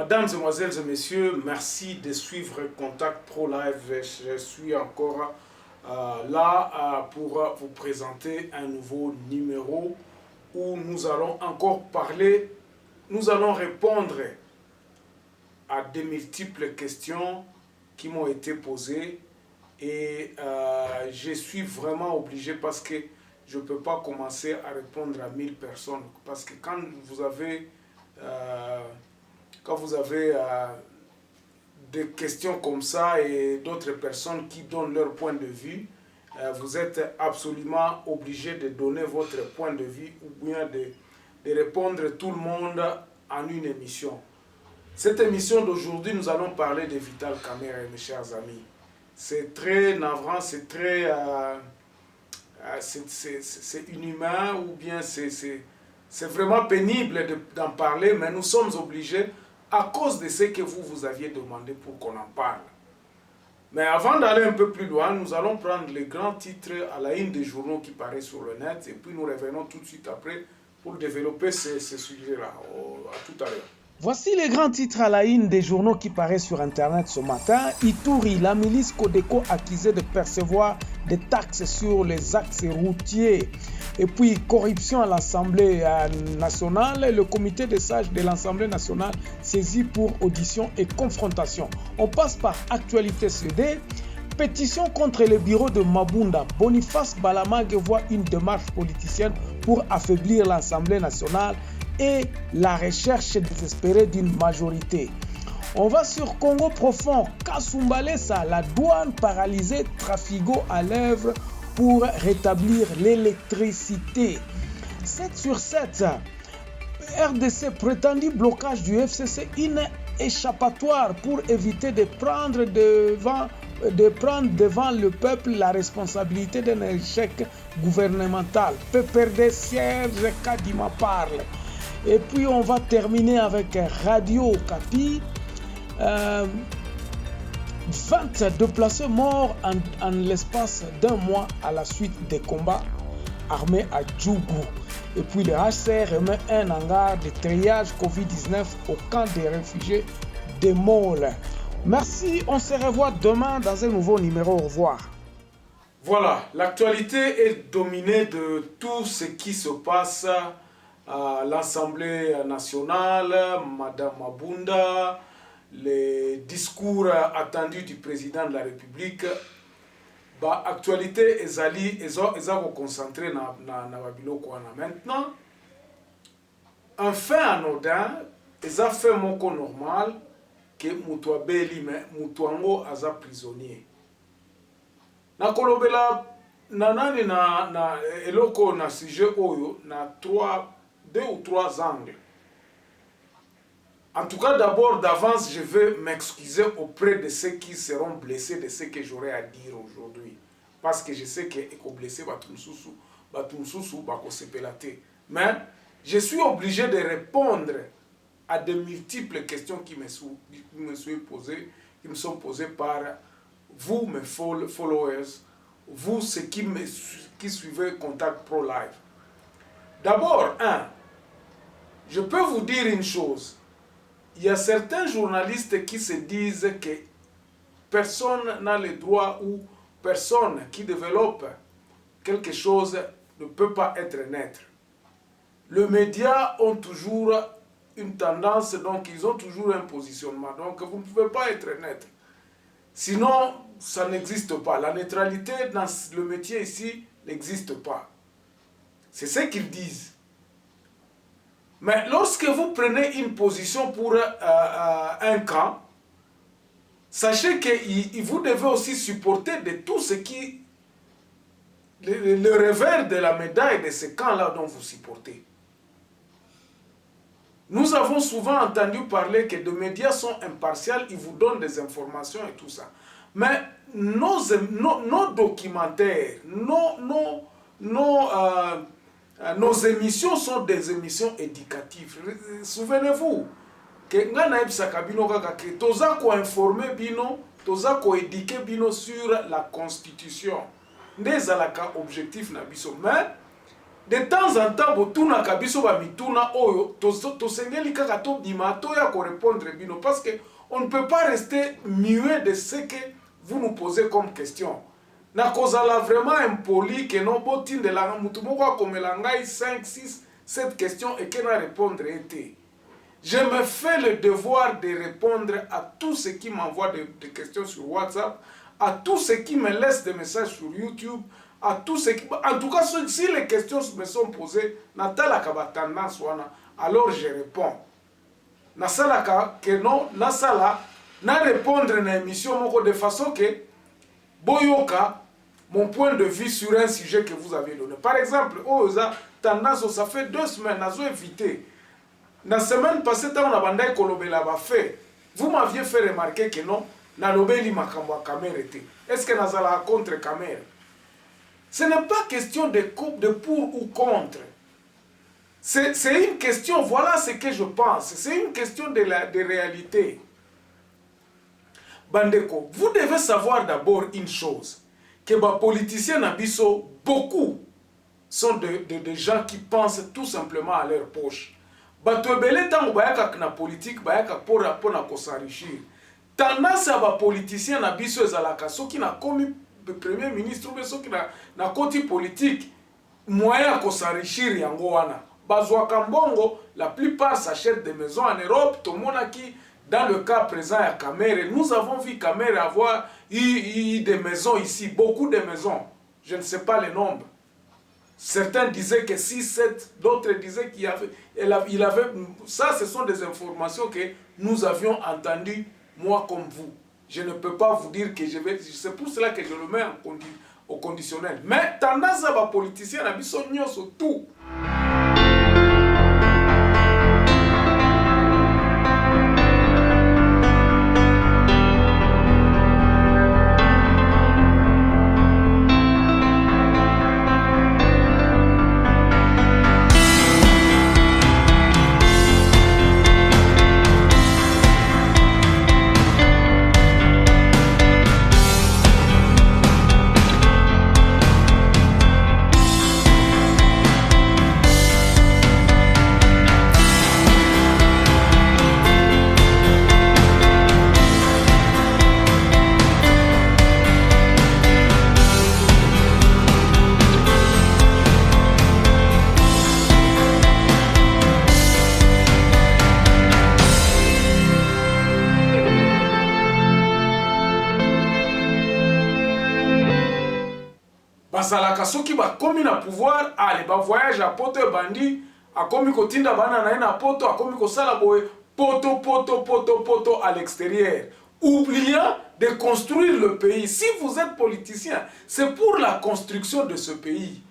Mesdames, Mesdemoiselles et Messieurs, merci de suivre Contact Pro Live. Je suis encore là pour vous présenter un nouveau numéro où nous allons encore parler, nous allons répondre à de multiples questions qui m'ont été posées et je suis vraiment obligé parce que je ne peux pas commencer à répondre à 1000 personnes parce que quand vous avez des questions comme ça et d'autres personnes qui donnent leur point de vue, vous êtes absolument obligé de donner votre point de vue ou bien de répondre tout le monde en une émission. Cette émission d'aujourd'hui, nous allons parler de Vital Kamerhe, mes chers amis. C'est très navrant, c'est très... c'est inhumain ou bien c'est vraiment pénible d'en parler, mais nous sommes obligés à cause de ce que vous aviez demandé pour qu'on en parle. Mais avant d'aller un peu plus loin, nous allons prendre les grands titres à la une des journaux qui paraissent sur le net et puis nous revenons tout de suite après pour développer ces sujets-là. À tout à l'heure. Voici les grands titres à la une des journaux qui paraissent sur Internet ce matin. Ituri, la milice Codeco accusée de percevoir des taxes sur les axes routiers. Et puis, corruption à l'Assemblée nationale. Le comité des sages de l'Assemblée nationale saisi pour audition et confrontation. On passe par Actualité CD. Pétition contre le bureau de Mabunda. Boniface Balamage voit une démarche politicienne pour affaiblir l'Assemblée nationale et la recherche désespérée d'une majorité. On va sur Congo profond. Kasumbalesa, la douane paralysée, Trafigo à l'œuvre pour rétablir l'électricité. 7 sur 7. RDC, prétendu blocage du FCC, une échappatoire pour éviter de prendre devant le peuple la responsabilité d'un échec gouvernemental. PPRD, Serge Kadima parle. Et puis on va terminer avec Radio Okapi. 20 déplacés morts en l'espace d'un mois à la suite des combats armés à Djougou. Et puis le HCR remet un hangar de triage Covid-19 au camp des réfugiés de Mole. Merci, on se revoit demain dans un nouveau numéro. Au revoir. Voilà, l'actualité est dominée de tout ce qui se passe à l'Assemblée nationale, Madame Mabunda, les discours attendus du président de la République. Actualité est concentrée na babiloko wana. Maintenant, un fait anodin, eza fait moko normal que mutu abeli mais mutu ango aza prisonnier. Na kolobela nanani na eloko na sujet oyo na 2 ou 3 angles. En tout cas, d'abord, d'avance, je vais m'excuser auprès de ceux qui seront blessés de ce que j'aurai à dire aujourd'hui. Parce que je sais que les blessés, mais je suis obligé de répondre à de multiples questions qui me sont posées par vous, mes followers, vous, ceux qui suivez Contact Pro Live. D'abord, je peux vous dire une chose. Il y a certains journalistes qui se disent que personne n'a le droit ou personne qui développe quelque chose ne peut pas être neutre. Les médias ont toujours une tendance, donc ils ont toujours un positionnement. Donc vous ne pouvez pas être neutre. Sinon, ça n'existe pas. La neutralité dans le métier ici n'existe pas. C'est ce qu'ils disent. Mais lorsque vous prenez une position pour un camp, sachez que vous devez aussi supporter de tout ce qui... le revers de la médaille de ce camp-là dont vous supportez. Nous avons souvent entendu parler que les médias sont impartials, ils vous donnent des informations et tout ça. Mais nos documentaires, nos émissions sont des émissions éducatives. Souvenez-vous que ngana ebisaka bino kaka ke toza ko informer bino, toza ko éduquer bino sur la constitution. Ndezalaka objectif na biso, mais de temps en temps botuna kabiso ba mituna oyo to sengeli kaka to bima to ya ko répondre bino parce que on ne peut pas rester muet de ce que vous nous posez comme question. Na kozala vraiment impoli que non botinde la mutu moko komela ngai 5 6 7 questions et que na répondre été. Je me fais le devoir de répondre à tous ceux qui m'envoient des questions sur WhatsApp, à tous ceux qui me laissent des messages sur YouTube, à tous ceux qui... En tout cas, si les questions me sont posées, natalaka ba tendance wana, alors je réponds. Nasalaka que non, nasala, na répondre na émission moko de façon que boyoka mon point de vue sur un sujet que vous avez donné. Par exemple, oh, tendance, ça fait 2 semaines, nazo évité. La semaine passée, on a bandé kolobela ba fait. Vous m'aviez fait remarquer que non, na lobeli makambo a caméra était. Est-ce que nazala contre caméra? Ce n'est pas question de pour ou contre. C'est une question, voilà ce que je pense. C'est une question de réalité. Bandeko, vous devez savoir d'abord une chose. Que les politiciens n'abisso, beaucoup sont des gens qui pensent tout simplement à leur poche. Bato ebele tango bayaka na politique bayaka pona ko s'enrichir. Tendance à ba politicien na biso ezalaka soki na komi premier ministre ou soki na koti politique moyen ko s'enrichir yango wana. Bazwa kambongo la plupart s'achètent des maisons en Europe, tout le monde qui dans le cas présent à Camère, nous avons vu Camère avoir des maisons ici, beaucoup de maisons. Je ne sais pas le nombre. Certains disaient que 6, 7, d'autres disaient qu'il y avait... Ça, ce sont des informations que nous avions entendues, moi comme vous. Je ne peux pas vous dire que je vais... C'est pour cela que je le mets au conditionnel. Mais tendance à la politicien, on a mis son nion sur tout. Bazalaka soki ba komi na pouvoir, allez ba voyage à poto bandi, a komi kotinda bana na ina poto, a komi ko sala boye poto à l'extérieur, oubliant de construire le pays. Si vous êtes politicien, c'est pour la construction de ce pays.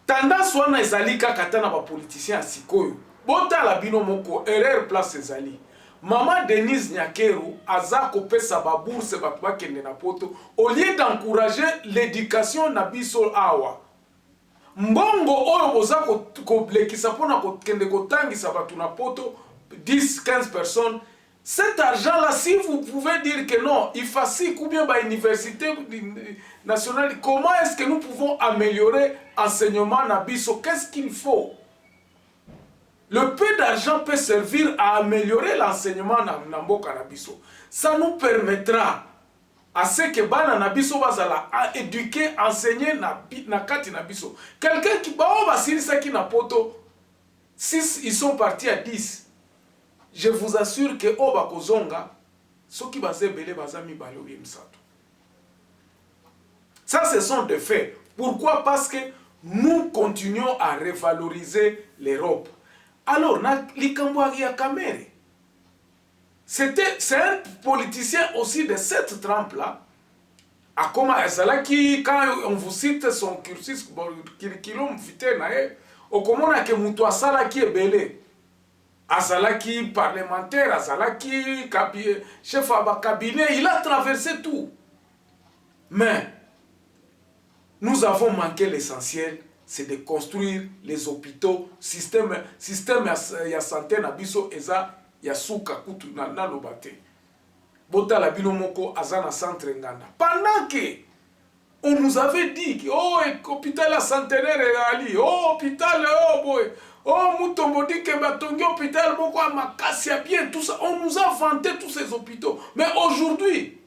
Tendance wana ezali kaka tana ba politicien sikoyo. Bota la bino moko erreur place ezali. Maman Denise Nyakeru aza kopesa ba bourse batu bakende na poto au lieu d'encourager l'éducation na biso awa. Mbongo oyo boza ko blekisa pona ko kende kotangisa batu na poto 10-15 personnes. Cet argent-là, si vous pouvez dire que non, il faut ou bien ba université nationale, comment est-ce que nous pouvons améliorer l'enseignement na biso? Qu'est-ce qu'il faut? Le peu d'argent peut servir à améliorer l'enseignement na mboka na biso. Ça nous permettra à ce que bana na biso bazala à éduquer, enseigner na kati na biso. Quelqu'un qui ba silisa ki na poto 6 ils sont partis à 10. Je vous assure que oba kozonga soki bazebele bazami balobi msato. Ça ce sont des faits. Pourquoi? Parce que nous continuons à revaloriser l'Europe. Alors, c'est un politicien aussi de cette trempe-là. Quand on vous cite son cursus, Azalaki parlementaire, Azalaki chef de cabinet, il a traversé tout. Mais nous avons manqué l'essentiel. C'est de construire les hôpitaux, système ya santé na biso eza ya suka kutu na lobate. Bota la bino moko azana centre nganda. Pendant que On nous avait dit, oh, hôpital à centenaire et Ali, oh, hôpital, oh, boy, oh, Mutombo dit que Batongi, hôpital, Boko, Makassia, bien, tout ça. On nous a vanté tous ces hôpitaux. Mais aujourd'hui,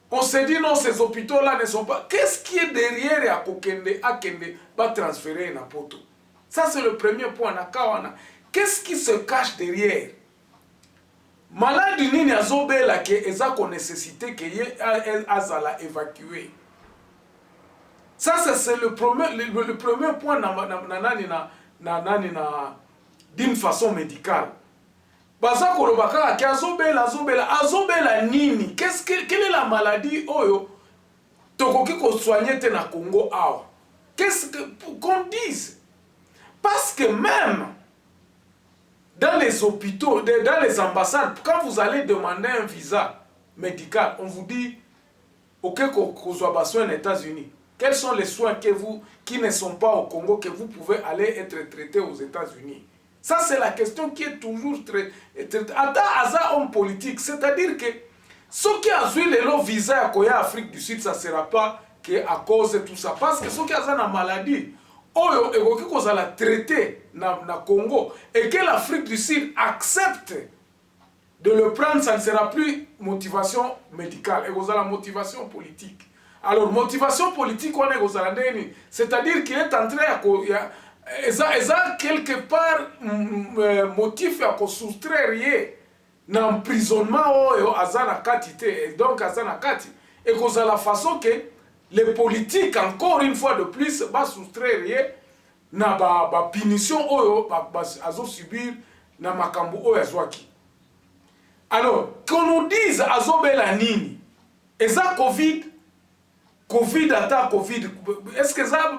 on s'est dit non, ces hôpitaux-là ne sont pas. Qu'est-ce qui est derrière à Kokende, à Kende, va transférer n'importe où? Ça, c'est le premier point. Qu'est-ce qui se cache derrière? Malade nini azobela ke eza ko nécessité que azala évacuer. Ça, c'est le premier point d'une façon médicale. Baza kolobaka ki azobela nini? Quelle est la maladie oyo tokoki ko soigner te na Congo awa? Qu'est-ce qu'on dise? Parce que même dans les hôpitaux, dans les ambassades, quand vous allez demander un visa médical, on vous dit ok, qu'on soit besoin aux États-Unis. Quels sont les soins qui ne sont pas au Congo que vous pouvez aller être traité aux États-Unis? Ça, c'est la question qui est toujours très... homme politique, c'est-à-dire que ceux qui ont eu le visa à Afrique du Sud, ça ne sera pas à cause de tout ça. Parce que ceux qui ont une maladie, ils la traiter na Congo, et que l'Afrique du Sud accepte de le prendre, ça ne sera plus motivation médicale, et la motivation politique. Alors, motivation politique, c'est-à-dire qu'il est en train à quelque part motif à soustraire l'emprisonnement et donc et cause la façon que les politiques, encore une fois de plus, va soustraire na punition à subir na makambo oyo azwaki. Alors, qu'on nous dise azobela nini, et ça Covid ata Covid, est-ce que ça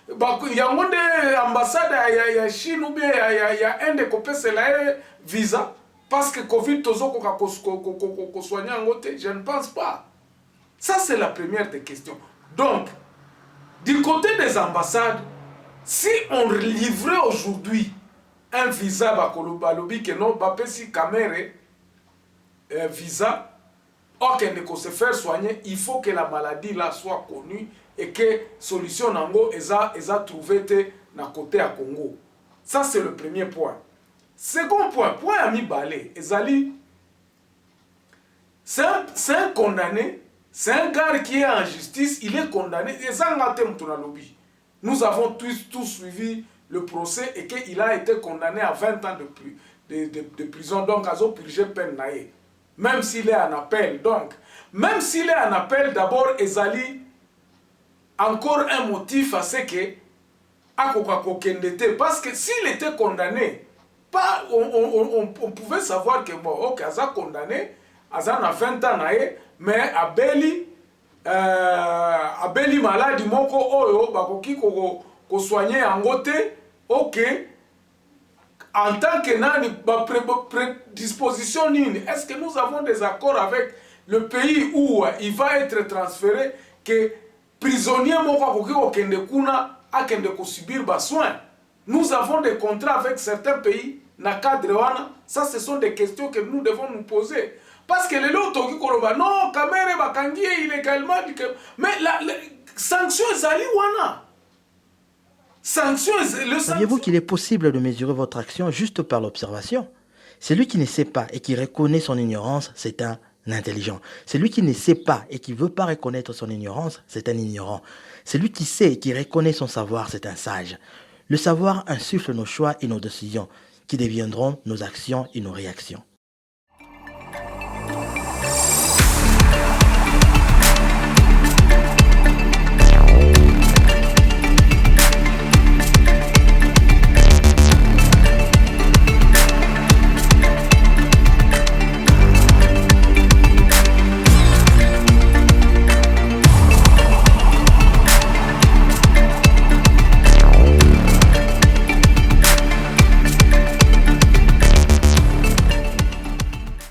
y a une ambassade ya Chine ou bien ya Inde ko pese la visa parce que Covid tozoko ko soigner ngote? Je ne pense pas. Ça, c'est la première des questions. Donc, du côté des ambassades, si on livrait aujourd'hui un visa bakolobi que non bapesi kamere visa or qu'elle ne se faire soigner, il faut que la maladie là soit connue et que solution nango eza trouvé na côté à Congo. Ça, c'est le premier point. Second point ami balé ezali, c'est un condamné, c'est un gars qui est en justice, il est condamné. Nous avons tous suivi le procès et qu'il a été condamné à 20 ans de prison, donc à purger peine naïe. Même s'il est en appel. Donc, même s'il est en appel, d'abord, ezali encore un motif à ce que parce que s'il était condamné, on pouvait savoir que bon, ok, Aza condamné, Aza a 20 ans, mais Abeli malade moko oyo bakoki ko soigner en côté, ok. En tant que nani, prédisposition nini, est-ce que nous avons des accords avec le pays où il va être transféré que prisonnier moko ko kende kuna akende ko subir ba soins? Nous avons des contrats avec certains pays na cadre wana. Ça, ce sont des questions que nous devons nous poser. Parce que les autres qui koloba non, kamere bakangi illégalement, mais la sanction ezali wana. Saviez-vous qu'il est possible de mesurer votre action juste par l'observation? Celui qui ne sait pas et qui reconnaît son ignorance, c'est un intelligent. Celui qui ne sait pas et qui ne veut pas reconnaître son ignorance, c'est un ignorant. Celui qui sait et qui reconnaît son savoir, c'est un sage. Le savoir insuffle nos choix et nos décisions, qui deviendront nos actions et nos réactions.